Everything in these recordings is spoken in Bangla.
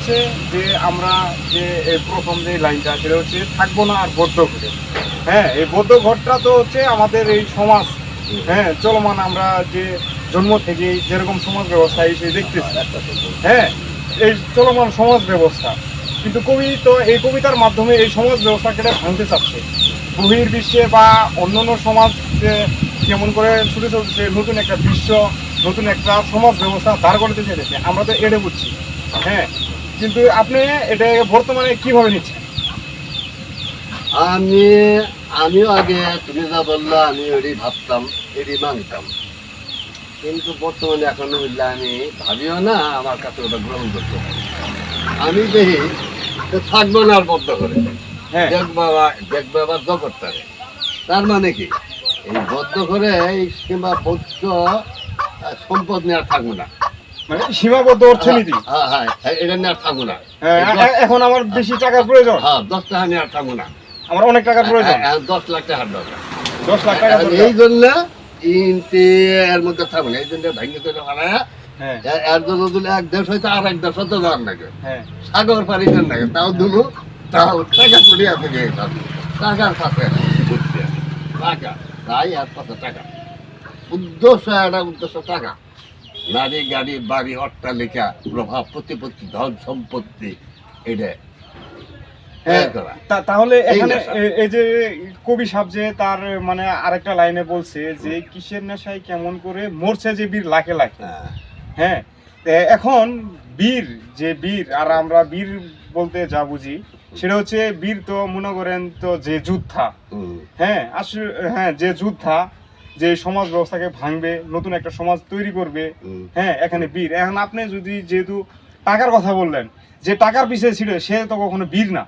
হচ্ছে যে আমরা যে প্রথম যে লাইনটা সেটা হচ্ছে থাকবো না আর বদ্ধ ঘটে। হ্যাঁ, এই বদ্ধ ঘটটা তো হচ্ছে আমাদের এই সমাজ, হ্যাঁ, চলমান আমরা যে জন্ম থেকে যেরকম সমাজ ব্যবস্থা এসে দেখতেছি, হ্যাঁ, এই চলমান সমাজ ব্যবস্থা। কিন্তু কবি তো এই কবিতার মাধ্যমে এই সমাজ ব্যবস্থাকে ভাঙতে চাচ্ছে। বহির্বিশ্বে বা অন্যান্য সমাজ কেমন করে ছুটে চলছে নতুন একটা বিশ্ব, নতুন একটা সমাজ ব্যবস্থা দাঁড় করতে চাইছে, আমরা তো এটা বুঝছি। হ্যাঁ, কিন্তু আপনি এটা বর্তমানে কিভাবে নিচ্ছেন? আমিও আগে তুমি যা বললো আমি ওই ভাবতাম, এরই মানতাম, কিন্তু বর্তমানে এখন বললে আমি ভাবিও না, আমার কাছে ওটা গ্রহণ করতে পারি। আমি দেখি থাকবো না আর বদ্ধ করে, দেখবো আবার জগৎটা। তার মানে কি, এই বদ্ধ করে কিংবা বদ্ধ সম্পদ নিয়ে আর থাকবো না, মানে সীমাবদ্ধ অর্থনীতি। হ্যাঁ, এটা নিয়ে আর থাকবো না। এখন আমার বেশি টাকার প্রয়োজন, 10 টাকা নিয়ে আর থাকবো না, আমার অনেক টাকার প্রয়োজন, 10 লাখ টাকার দরকার। 10 লাখ টাকা এই জন্য এর মধ্যে থাকবো না, এই জন্য ভেঙে করে বানায় এর জন্য দিলে এক দেশ হয়তো আর এক দেশ হতে যাওয়ার লাগে, সাগর পারি লাগে, তাও দুলো, তাও টাকা পড়িয়া থেকে টাকার কাছে টাকা তাই আর কত টাকা, উদ্দেশ্য একটা উদ্দেশ্য টাকা, নারী গাড়ি বাড়ি অট্টালিকা প্রভাব প্রতিপত্তি ধন সম্পত্তি, এটা। তাহলে এখানে এই যে কবি সাহেব যে তার মানে আরেকটা লাইনে বলছে যে কিসের নেশায় কেমন করে মরছে যে বীর লাখে লাখে। হ্যাঁ, এখন বীর যে বীর, আর আমরা বীর বলতে যা বুঝি সেটা হচ্ছে বীর তো মনে করেন তো যে যোদ্ধা, হ্যাঁ আসলে, হ্যাঁ, যে যোদ্ধা যে সমাজ ব্যবস্থাকে ভাঙবে, নতুন একটা সমাজ তৈরি করবে, হ্যাঁ, এখানে বীর। এখন আপনি যদি যেহেতু টাকার কথা বললেন, যে টাকার পিছিয়ে ছিল সে তো কখনো বীর না,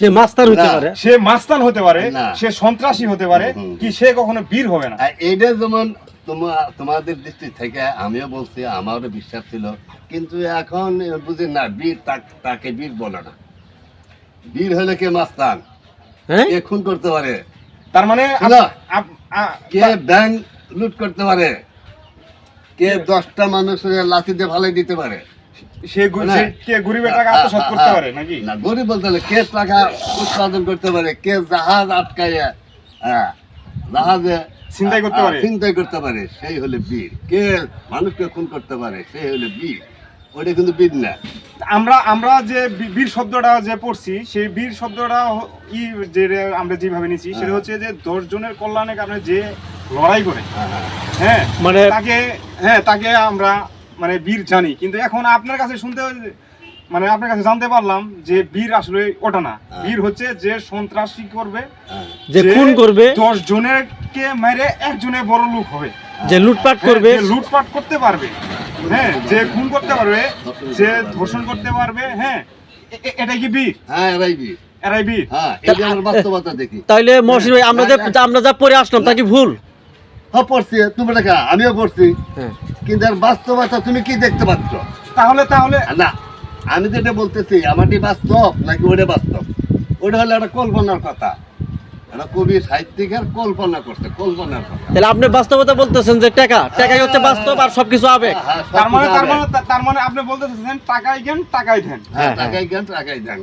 সে মাস্তান হতে পারে, সে মাস্তান হতে পারে, সে সন্ত্রাসী হতে পারে, কি সে কখনো বীর হবে না। এইটা যেমন তোমাদের দৃষ্টি থেকে আমিও বলছি, আমারও বিশ্বাস ছিল, কিন্তু এখন বুঝি না, বীর তাকে বীর বলে না, বীর হলে কে মাস্তান, কে খুন করতে পারে, তার মানে কে ব্যাংক লুট করতে পারে, কে 10টা মানুষের লাঠি দিয়ে ভালাই দিতে পারে, সে গরিবের টাকা আত্মসাৎ করতে পারে নাকি? না, গরিব বলতে হলে কে টাকা উৎপাদন করতে পারে, কে জাহাজ আটকাইয়া জাহাজে চিন্তাই করতে পারে, সেই হলে বীর। কে মানুষকে খুন করতে পারে, সেই হলে বীর, ওটা কিন্তু বীর না। আমরা যে বীর শব্দটা যে পড়ছি, সেই বীর শব্দটা যে আমরা যেভাবে নিচ্ছি সেটা হচ্ছে যে 10 জনের কল্যাণের কারণে যে লড়াই করে, হ্যাঁ, মানে তাকে আমরা মানে বীর জানি। কিন্তু এখন আপনার কাছে শুনতে, মানে আপনার কাছে জানতে পারলাম যে বীর আসলে ওটা না, বীর হচ্ছে যে সন্ত্রাসী করবে, যে খুন করবে, 10 জনেরকে মেরে একজনে বড় লোক হবে, যে লুটপাট করবে, লুটপাট করতে পারবে, হ্যাঁ, যে খুন করতে পারবে, যে ধর্ষণ করতে পারবে, হ্যাঁ, এটা কি বীর? হ্যাঁ, এরাই বীর, এরাই বীর। হ্যাঁ, এটা আমার বাস্তবতা দেখি। তাইলে মহসিন ভাই, আমরা যা পড়ে আসলাম তা কি ভুল? হ্যাঁ, পড়ছি, তুমি দেখা, আমিও পড়ছি, কিন্তু আর বাস্তবতা তুমি কি দেখতে পাচ্ছ? তাহলে না, আমি যেটা বলতেছি আমারটি বাস্তব নাকি ওটা বাস্তব, ওটা হলো একটা কল্পনার কথা, একটা কবি সাহিত্যিকের কল্পনা করছে, কল্পনার কথা। তাহলে আপনি বাস্তবতা বলতেছেন যে টাকাই হচ্ছে বাস্তব আর সবকিছু আবেগ। তার মানে আপনি বলতেছেন টাকাই জ্ঞান টাকাই ধ্যান। হ্যাঁ, টাকাই জ্ঞান টাকাই ধ্যান,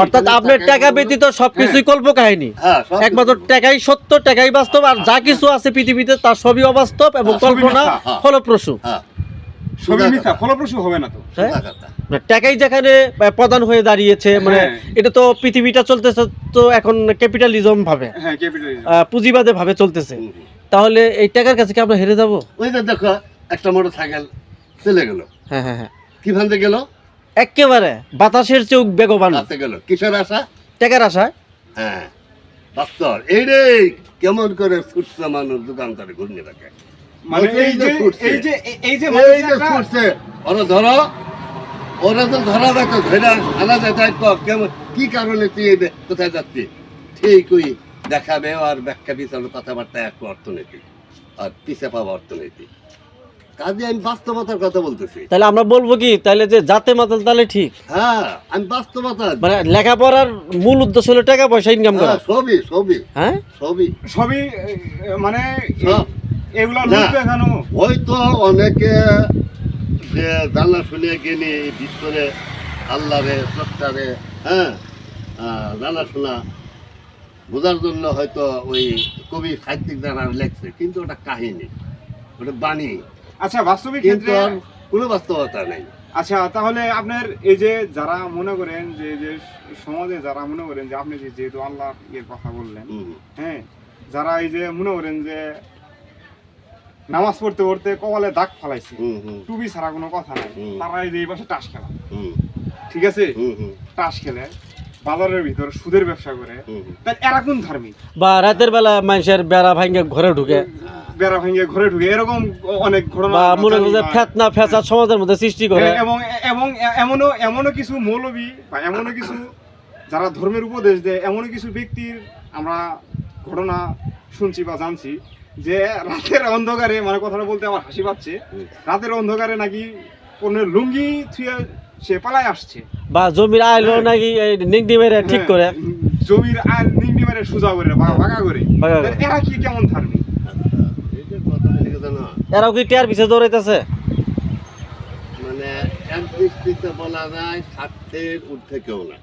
অর্থাৎ আপনার টাকা ব্যতীত সবকিছুই কল্প কাহিনী, একমাত্র টাকাই সত্য, টাকাই বাস্তব, আর যা কিছু আছে পৃথিবীতে তার সবই অবাস্তব এবং কল্পনা ফলপ্রসূ। সবই মিথ্যা, ফলপ্রসূ হবে না তো। টাকাই যেখানে প্রধান হয়ে দাঁড়িয়েছে, মানে এটা তো পৃথিবীটা চলতেছে তো এখন ক্যাপিটালিজম ভাবে, পুঁজিবাদে ভাবে চলতেছে, তাহলে এই টাকার কাছে কি আমরা হেরে যাবো? ওই যে দেখো একটা মোটর সাইকেল চলে গেল, হ্যাঁ, কি ভাঙতে গেল, একেবারে বাতাসের চেয়েও বেগবান গেল, কিসের আশা? টাকার আশায়। হ্যাঁ, বাস্তব এইটাই কেমন করে ছুটছে মানুষ দোকানদারে ঘুরনে রাখে, মানে এই যে ছুটছে, ওরা ধরো, ওরা তো ধরা দেখো, ধরে আনা যায়, কেমন কি কারণে তুই কোথায় যাচ্ছি, ঠিকই দেখাবে, আর ব্যাখ্যা বিচার কথাবার্তা এক অর্থনীতি, আর পিছিয়ে পাওয়া অর্থনীতি। কাজে আমি বাস্তবতার কথা বলতেছি। তাহলে আমরা বলবো কি, তাহলে যে জাতে মাতাল তাহলে ঠিক? হ্যাঁ, আমি বাস্তবতা, মানে লেখাপড়ার মূল উদ্দেশ্য হলো টাকা পয়সা ইনকাম করা। সবই হ্যাঁ, সবই মানে এগুলো হয়তো অনেকে যে জানা শুনে গেলে ভিতরে আল্লাহরে স্রষ্টারে, হ্যাঁ, জানাশোনা বোঝার জন্য হয়তো ওই কবি সাহিত্যিক যারা লেখছে, কিন্তু ওটা কাহিনী, ওটা বাণী, আচ্ছা বাস্তবিক কিন্তু ক্ষেত্রে আর কোনো বাস্তবতা নেই। আচ্ছা তাহলে আপনার এই যে যারা মনে করেন যে সমাজে যারা মনে করেন যে আপনি যেহেতু আল্লাহ ইয়ের কথা বললেন, হুম, হ্যাঁ, যারা এই যে মনে করেন যে নামাজ পড়তে পড়তে কপালে দাগ ফালাইছে, হুম, হুম, টুপি ছাড়া কোনো কথা নাই, হুম। তারা এই যে এই পাশে টাস খেলা, হুম, ঠিক আছে, হুম, হুম, টাস খেলে বাজারের ভিতর সুদের ব্যবসা করে, হুম, হুম। তাই এরা কোন ধার্মিক? বা রাতের বেলা মানুষের বেড়া ভাঙ্গে ঘরে ঢুকে, বেড়া ভেঙে ঘরে ঢুকে, এরকম অনেক ঘটনা বা মনে করছে জানি। ফেতনা ফেসাদ সমাজের মধ্যে সৃষ্টি করে। এবং এবং এমনও কিছু মৌলবী বা এমনও কিছু যারা ধর্মের উপদেশ দেয়, এমনও কিছু ব্যক্তির আমরা ঘটনা শুনছি বা জানছি যে রাতের অন্ধকারে, মানে কথাটা বলতে আমার হাসি পাচ্ছে, রাতের অন্ধকারে নাকি কোনো লুঙ্গি থুয়ে সে পালায় আসছে, বা জমির আইলো নাকি নিংডি মেরে ঠিক করে। হ্যাঁ, জমির আর নিংডি মেরে সোজা করে ভাগা করে। ভাগা করে। এরা কি কেমন ধার্মিক? আচ্ছা, এই যে কথাটা লিখে জানো, এরাও কি টিয়ার পিছে দৌড়াইতেছে? মানে এক দৃষ্টিতে বলা যায় স্বার্থের ঊর্ধ্বে কেউ না।